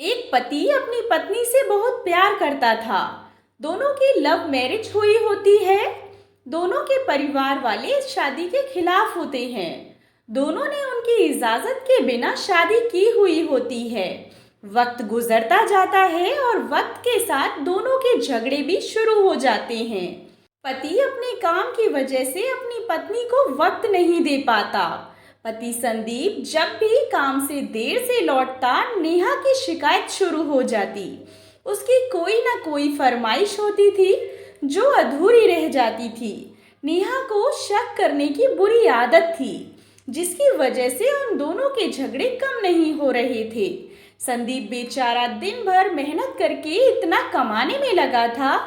एक पति अपनी पत्नी से बहुत प्यार करता था। दोनों की लव मैरिज हुई होती है। दोनों के परिवार वाले इस शादी के खिलाफ होते हैं। दोनों ने उनकी इजाजत के बिना शादी की हुई होती है। वक्त गुजरता जाता है और वक्त के साथ दोनों के झगड़े भी शुरू हो जाते हैं। पति अपने काम की वजह से अपनी पत्नी को वक्त नहीं दे पाता। पति संदीप जब भी काम से देर से लौटता, नेहा की शिकायत शुरू हो जाती। उसकी कोई ना कोई फरमाइश होती थी जो अधूरी रह जाती थी। नेहा को शक करने की बुरी आदत थी, जिसकी वजह से उन दोनों के झगड़े कम नहीं हो रहे थे। संदीप बेचारा दिन भर मेहनत करके इतना कमाने में लगा था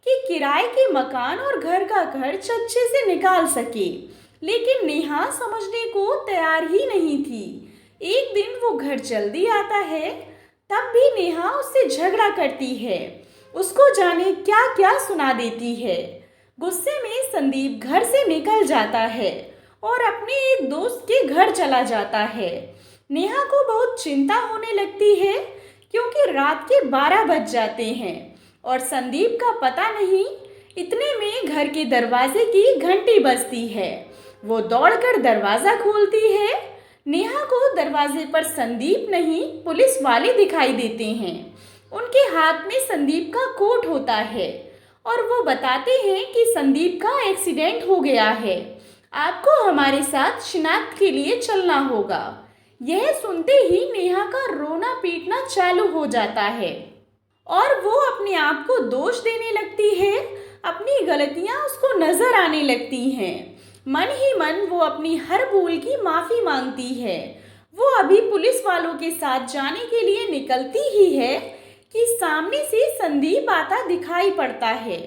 कि किराए के मकान और घर का खर्च अच्छे से निकाल सके, लेकिन नेहा समझने को तैयार ही नहीं थी। एक दिन वो घर जल्दी आता है, तब भी नेहा उससे झगड़ा करती है। उसको जाने क्या क्या सुना देती है। गुस्से में संदीप घर से निकल जाता है और अपने एक दोस्त के घर चला जाता है। नेहा को बहुत चिंता होने लगती है, क्योंकि रात के 12 बज जाते हैं और संदीप का पता नहीं। इतने में घर के दरवाजे की घंटी बजती है। वो दौड़कर दरवाज़ा खोलती है। नेहा को दरवाजे पर संदीप नहीं, पुलिस वाले दिखाई देते हैं। उनके हाथ में संदीप का कोट होता है और वो बताते हैं कि संदीप का एक्सीडेंट हो गया है। आपको हमारे साथ शिनाख्त के लिए चलना होगा। यह सुनते ही नेहा का रोना पीटना चालू हो जाता है और वो अपने आप को दोष देने लगती है। अपनी गलतियां उसको नजर आने लगती हैं। मन ही मन वो अपनी हर भूल की माफ़ी मांगती है। वो अभी पुलिस वालों के साथ जाने के लिए निकलती ही है कि सामने से संदीप आता दिखाई पड़ता है।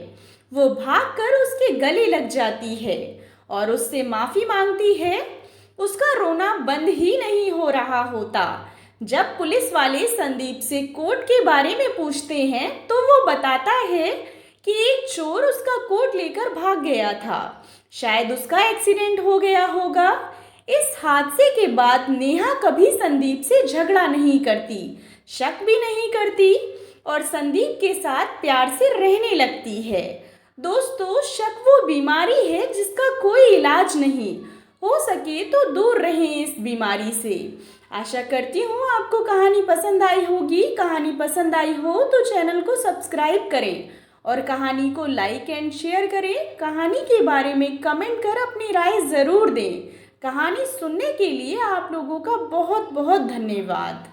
वो भागकर उसके गले लग जाती है और उससे माफ़ी मांगती है। उसका रोना बंद ही नहीं हो रहा होता। जब पुलिस वाले संदीप से कोट के बारे में पूछते हैं, तो वो बताता है कि एक चोर उसका कोट लेकर भाग गया था। शायद उसका एक्सीडेंट हो गया होगा। इस हादसे के बाद नेहा कभी संदीप से झगड़ा नहीं करती, शक भी नहीं करती और संदीप के साथ प्यार से रहने लगती है। दोस्तों, शक वो बीमारी है जिसका कोई इलाज नहीं। हो सके तो दूर रहें इस बीमारी से। आशा करती हूँ आपको कहानी पसंद आई होगी। कहानी पसंद आई हो तो चैनल को सब्सक्राइब करें और कहानी को लाइक एंड शेयर करें। कहानी के बारे में कमेंट कर अपनी राय ज़रूर दें। कहानी सुनने के लिए आप लोगों का बहुत बहुत धन्यवाद।